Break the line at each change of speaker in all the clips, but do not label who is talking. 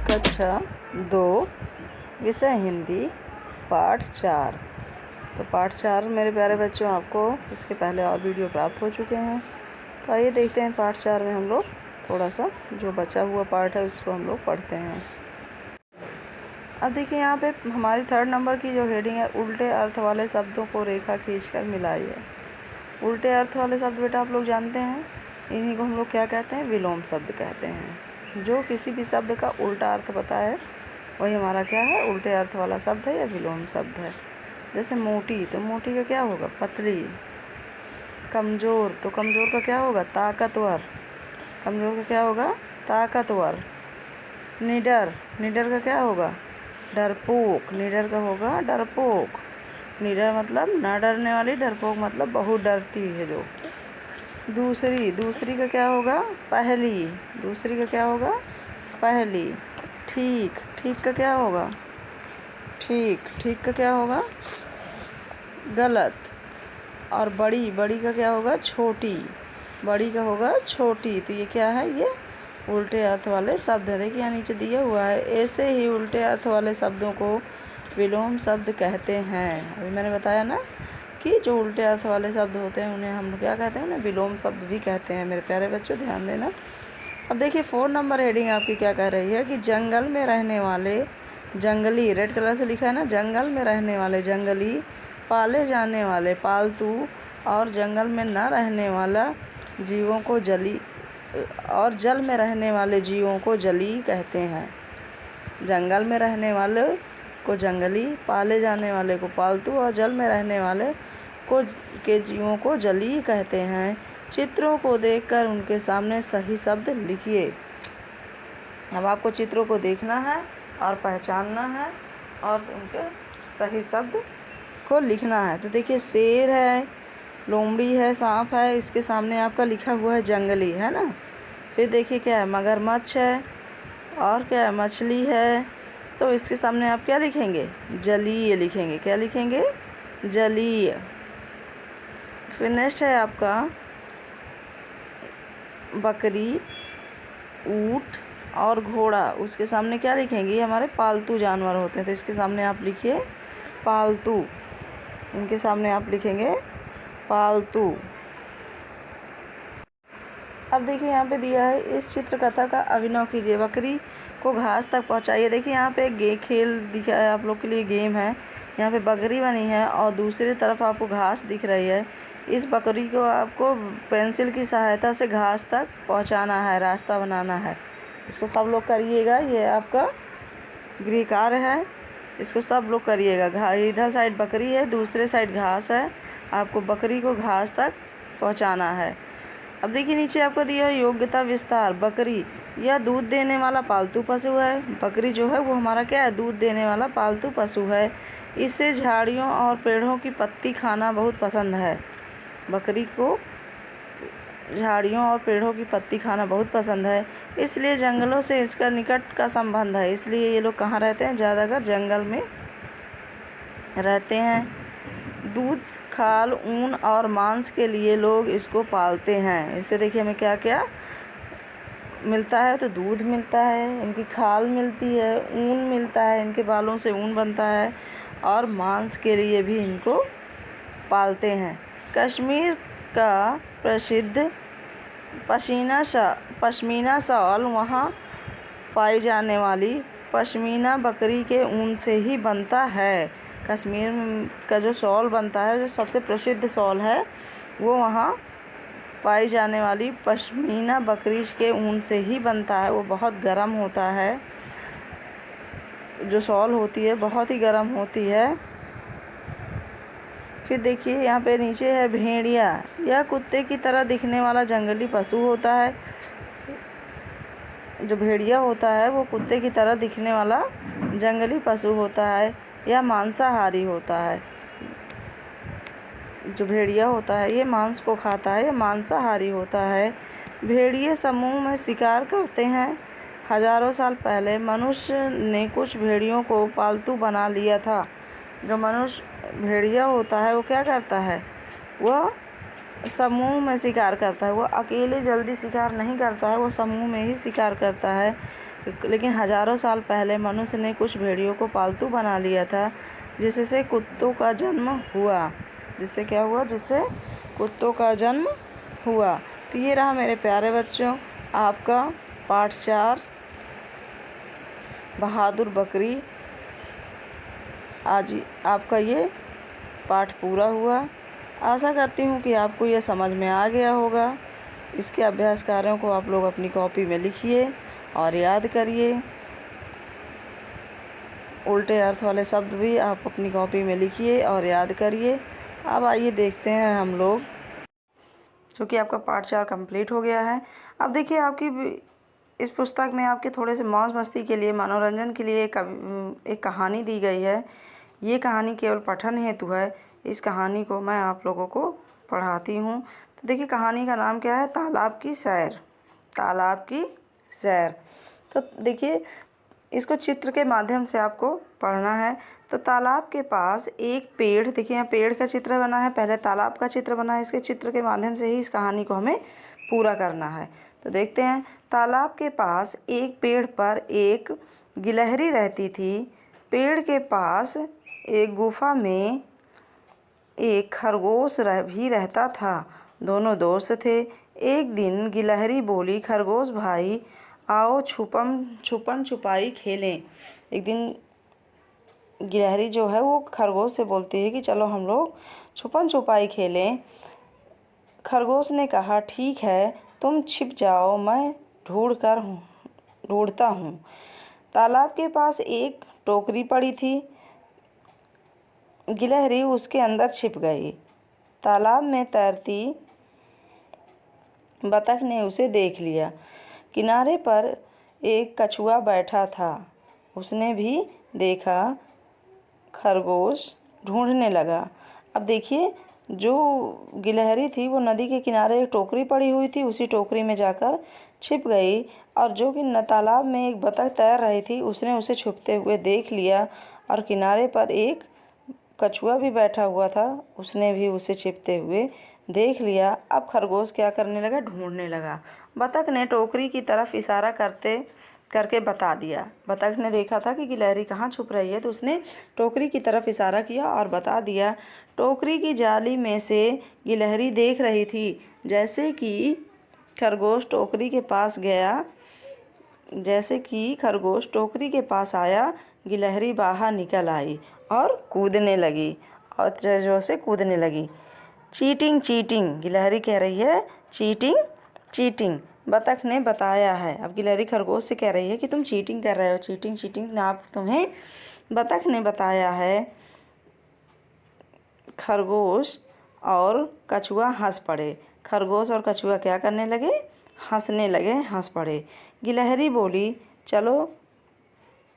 कक्षा 2 विषय हिंदी पाठ 4। तो पाठ 4 मेरे प्यारे बच्चों, आपको इसके पहले और वीडियो प्राप्त हो चुके हैं। तो आइए देखते हैं पाठ 4 में हम लोग थोड़ा सा जो बचा हुआ पार्ट है उसको हम लोग पढ़ते हैं। अब देखिए यहाँ पे हमारी 3rd नंबर की जो हेडिंग है, उल्टे अर्थ वाले शब्दों को रेखा खींचकर मिलाइए। उल्टे अर्थ वाले शब्द बेटा आप लोग जानते हैं, इन्हीं को हम लोग क्या कहते हैं? विलोम शब्द कहते हैं। जो किसी भी शब्द का उल्टा अर्थ बताए वही हमारा क्या है? उल्टे अर्थ वाला शब्द है या विलोम शब्द है। जैसे मोटी, तो मोटी का क्या होगा? पतली। कमज़ोर, तो कमज़ोर का क्या होगा? ताकतवर। कमज़ोर का क्या होगा? ताकतवर। निडर, निडर का क्या होगा? डरपोक। निडर का होगा डरपोक। निडर मतलब ना डरने वाली, डरपोक मतलब बहुत डरती है जो। दूसरी, दूसरी का क्या होगा? पहली। दूसरी का क्या होगा? पहली। ठीक, ठीक का क्या होगा? ठीक, ठीक का क्या होगा? गलत। और बड़ी, बड़ी का क्या होगा? छोटी। बड़ी का होगा छोटी। तो ये क्या है? ये उल्टे अर्थ वाले शब्द है। देखिए यहाँ नीचे दिया हुआ है, ऐसे ही उल्टे अर्थ वाले शब्दों को विलोम शब्द कहते हैं। अभी मैंने बताया ना कि जो उल्टे अर्थ वाले शब्द होते हैं उन्हें हम क्या कहते हैं? उन्हें विलोम शब्द भी कहते हैं। मेरे प्यारे बच्चों ध्यान देना। अब देखिए 4 नंबर हेडिंग आपकी क्या कह रही है कि जंगल में रहने वाले जंगली, रेड कलर से लिखा है ना, जंगल में रहने वाले जंगली, पाले जाने वाले पालतू और जंगल में न रहने वाला जीवों को जली और जल में रहने वाले जीवों को जली कहते हैं। जंगल में रहने वाले को जंगली, पाले जाने वाले को पालतू और जल में रहने वाले को के जीवों को जली कहते हैं। चित्रों को देखकर उनके सामने सही शब्द लिखिए। अब आपको चित्रों को देखना है और पहचानना है और उनके सही शब्द को लिखना है। तो देखिए शेर है, लोमड़ी है, सांप है, इसके सामने आपका लिखा हुआ है जंगली, है ना। फिर देखिए क्या है? मगरमच्छ है और क्या है? मछली है। तो इसके सामने आप क्या लिखेंगे? जलीय लिखेंगे। क्या लिखेंगे? जलीय। फिर नेक्स्ट है आपका बकरी, ऊँट और घोड़ा। उसके सामने क्या लिखेंगे? ये हमारे पालतू जानवर होते हैं। तो इसके सामने आप लिखिए पालतू। इनके सामने आप लिखेंगे पालतू। अब देखिए यहाँ पे दिया है, इस चित्रकथा का अभिनय कीजिए। बकरी को घास तक पहुँचाइए। देखिए यहाँ पे खेल दिखा है आप लोग के लिए, गेम है। यहाँ पे बकरी बनी है और दूसरी तरफ आपको घास दिख रही है। इस बकरी को आपको पेंसिल की सहायता से घास तक पहुँचाना है, रास्ता बनाना है। इसको सब लोग करिएगा। ये आपका गृह कार्य है, इसको सब लोग करिएगा। इधर साइड बकरी है, दूसरे साइड घास है। आपको बकरी को घास तक पहुँचाना है। अब देखिए नीचे आपको दिया है योग्यता विस्तार। बकरी यह दूध देने वाला पालतू पशु है। बकरी जो है वो हमारा क्या है? दूध देने वाला पालतू पशु है। इसे झाड़ियों और पेड़ों की पत्ती खाना बहुत पसंद है। बकरी को झाड़ियों और पेड़ों की पत्ती खाना बहुत पसंद है, इसलिए जंगलों से इसका निकट का संबंध है। इसलिए ये लोग कहाँ रहते हैं? ज़्यादातर जंगल में रहते हैं। दूध, खाल, ऊन और मांस के लिए लोग इसको पालते हैं। इससे देखिए हमें क्या क्या मिलता है? तो दूध मिलता है, इनकी खाल मिलती है, ऊन मिलता है, इनके बालों से ऊन बनता है और मांस के लिए भी इनको पालते हैं। कश्मीर का प्रसिद्ध पश्मीना शॉल वहाँ पाई जाने वाली पश्मीना बकरी के ऊन से ही बनता है। कश्मीर का जो शॉल बनता है, जो सबसे प्रसिद्ध शॉल है, वो वहाँ पाई जाने वाली पश्मीना बकरी के ऊन से ही बनता है। वो बहुत गर्म होता है, जो शॉल होती है बहुत ही गर्म होती है। फिर देखिए यहाँ पे नीचे है भेड़िया। यह कुत्ते की तरह दिखने वाला जंगली पशु होता है। जो भेड़िया होता है वो कुत्ते की तरह दिखने वाला जंगली पशु होता है। यह मांसाहारी होता है। जो भेड़िया होता है ये मांस को खाता है, ये मांसाहारी होता है। भेड़िए समूह में शिकार करते हैं। हजारों साल पहले मनुष्य ने कुछ भेड़ियों को पालतू बना लिया था। जो मनुष्य भेड़िया होता है वो क्या करता है, वह समूह में शिकार करता है। वो अकेले जल्दी शिकार नहीं करता है, वो समूह में ही शिकार करता है। लेकिन हजारों साल पहले मनुष्य ने कुछ भेड़ियों को पालतू बना लिया था, जिससे कुत्तों का जन्म हुआ। जिससे क्या हुआ, जिससे कुत्तों का जन्म हुआ। तो ये रहा मेरे प्यारे बच्चों आपका पाठ 4 बहादुर बकरी। आज आपका ये पाठ पूरा हुआ। आशा करती हूँ कि आपको ये समझ में आ गया होगा। इसके अभ्यास कार्यों को आप लोग अपनी कॉपी में लिखिए और याद करिए। उल्टे अर्थ वाले शब्द भी आप अपनी कॉपी में लिखिए और याद करिए। अब आइए देखते हैं हम लोग, चूँकि आपका पाठ 4 कंप्लीट हो गया है। अब देखिए आपकी इस पुस्तक में आपके थोड़े से मौज मस्ती के लिए, मनोरंजन के लिए एक कहानी दी गई है। ये कहानी केवल पठन हेतु है। इस कहानी को मैं आप लोगों को पढ़ाती हूँ। तो देखिए कहानी का नाम क्या है, तालाब की सैर। तालाब की सैर। तो देखिए इसको चित्र के माध्यम से आपको पढ़ना है। तो तालाब के पास एक पेड़, देखिए यहाँ पेड़ का चित्र बना है, पहले तालाब का चित्र बना है। इसके चित्र के माध्यम से ही इस कहानी को हमें पूरा करना है। तो देखते हैं। तालाब के पास एक पेड़ पर एक गिलहरी रहती थी। पेड़ के पास एक गुफा में एक खरगोश भी रहता था। दोनों दोस्त थे। एक दिन गिलहरी बोली, खरगोश भाई आओ छुपन छुपाई खेलें। एक दिन गिलहरी जो है वो खरगोश से बोलती है कि चलो हम लोग छुपन छुपाई खेलें। खरगोश ने कहा ठीक है, तुम छिप जाओ, मैं ढूंढता हूँ। तालाब के पास एक टोकरी पड़ी थी। गिलहरी उसके अंदर छिप गई। तालाब में तैरती बतख ने उसे देख लिया। किनारे पर एक कछुआ बैठा था। उसने भी देखा। खरगोश ढूंढने लगा। अब देखिए जो गिलहरी थी वो नदी के किनारे एक टोकरी पड़ी हुई थी, उसी टोकरी में जाकर छिप गई। और जो कि तालाब में एक बतख तैर रही थी, उसने उसे छुपते हुए देख लिया। और किनारे पर एक कछुआ भी बैठा हुआ था, उसने भी उसे छिपते हुए देख लिया। अब खरगोश क्या करने लगा, ढूंढने लगा। बतख ने टोकरी की तरफ इशारा करके बता दिया। बतख ने देखा था कि गिलहरी कहाँ छुप रही है, तो उसने टोकरी की तरफ इशारा किया और बता दिया। टोकरी की जाली में से गिलहरी देख रही थी। जैसे कि खरगोश टोकरी के पास आया, गिलहरी बाहर निकल आई और कूदने लगी और जोर से कूदने लगी। चीटिंग चीटिंग, गिलहरी कह रही है चीटिंग चीटिंग, बतख ने बताया है। अब गिलहरी खरगोश से कह रही है कि तुम चीटिंग कर रहे हो, चीटिंग चीटिंग आप तुम्हें बतख ने बताया है। खरगोश और कछुआ हंस पड़े। खरगोश और कछुआ क्या करने लगे, हंसने लगे, हंस पड़े। गिलहरी बोली चलो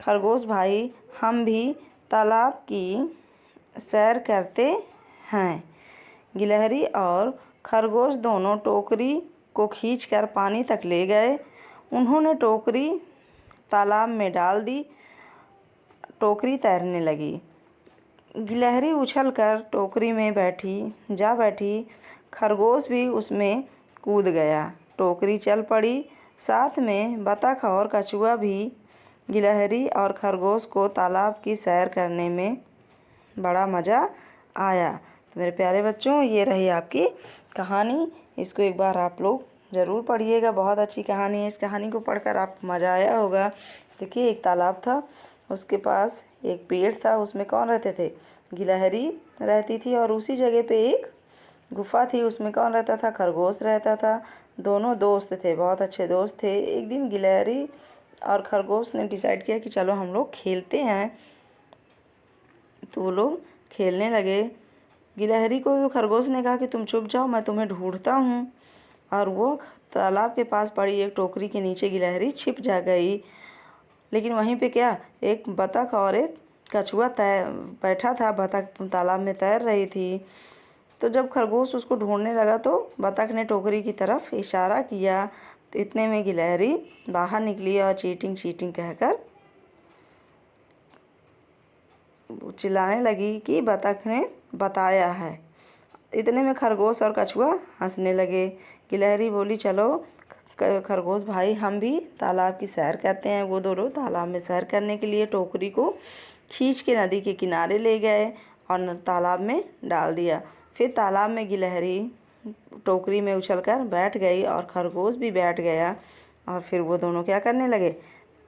खरगोश भाई हम भी तालाब की सैर करते हैं। गिलहरी और खरगोश दोनों टोकरी को खींचकर पानी तक ले गए। उन्होंने टोकरी तालाब में डाल दी। टोकरी तैरने लगी। गिलहरी उछलकर टोकरी में बैठी। खरगोश भी उसमें कूद गया। टोकरी चल पड़ी। साथ में बतख और कछुआ भी। गिलहरी और खरगोश को तालाब की सैर करने में बड़ा मज़ा आया। तो मेरे प्यारे बच्चों ये रही आपकी कहानी। इसको एक बार आप लोग ज़रूर पढ़िएगा, बहुत अच्छी कहानी है। इस कहानी को पढ़कर आपको मज़ा आया होगा। देखिए एक तालाब था, उसके पास एक पेड़ था, उसमें कौन रहते थे, गिलहरी रहती थी। और उसी जगह पे एक गुफा थी, उसमें कौन रहता था, खरगोश रहता था। दोनों दोस्त थे, बहुत अच्छे दोस्त थे। एक दिन गिलहरी और खरगोश ने डिसाइड किया कि चलो हम लोग खेलते हैं। तो वो लोग खेलने लगे। गिलहरी को खरगोश ने कहा कि तुम चुप जाओ, मैं तुम्हें ढूंढता हूँ। और वो तालाब के पास पड़ी एक टोकरी के नीचे गिलहरी छिप जा गई। लेकिन वहीं पे क्या, एक बतख और एक कछुआ बैठा था। बतख तालाब में तैर रही थी। तो जब खरगोश उसको ढूंढने लगा तो बतख ने टोकरी की तरफ इशारा किया। तो इतने में गिलहरी बाहर निकली और चीटिंग चीटिंग कहकर चिल्लाने लगी कि बतख ने बताया है। इतने में खरगोश और कछुआ हंसने लगे। गिलहरी बोली, चलो खरगोश भाई, हम भी तालाब की सैर करते हैं। वो दोनों तालाब में सैर करने के लिए टोकरी को खींच के नदी के किनारे ले गए और तालाब में डाल दिया। फिर तालाब में गिलहरी टोकरी में उछलकर बैठ गई और खरगोश भी बैठ गया। और फिर वो दोनों क्या करने लगे,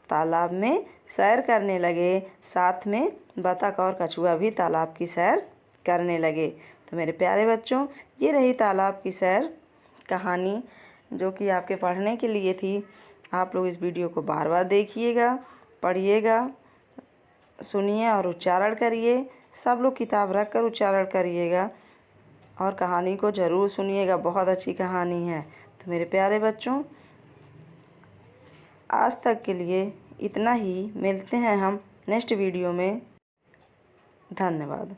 तालाब में सैर करने लगे। साथ में बतख और कछुआ भी तालाब की सैर करने लगे। तो मेरे प्यारे बच्चों, ये रही तालाब की सैर कहानी, जो कि आपके पढ़ने के लिए थी। आप लोग इस वीडियो को बार बार देखिएगा, पढ़िएगा, सुनिए और उच्चारण करिए। सब लोग किताब रख कर उच्चारण करिएगा और कहानी को ज़रूर सुनिएगा। बहुत अच्छी कहानी है। तो मेरे प्यारे बच्चों, आज तक के लिए इतना ही। मिलते हैं हम नेक्स्ट वीडियो में। धन्यवाद।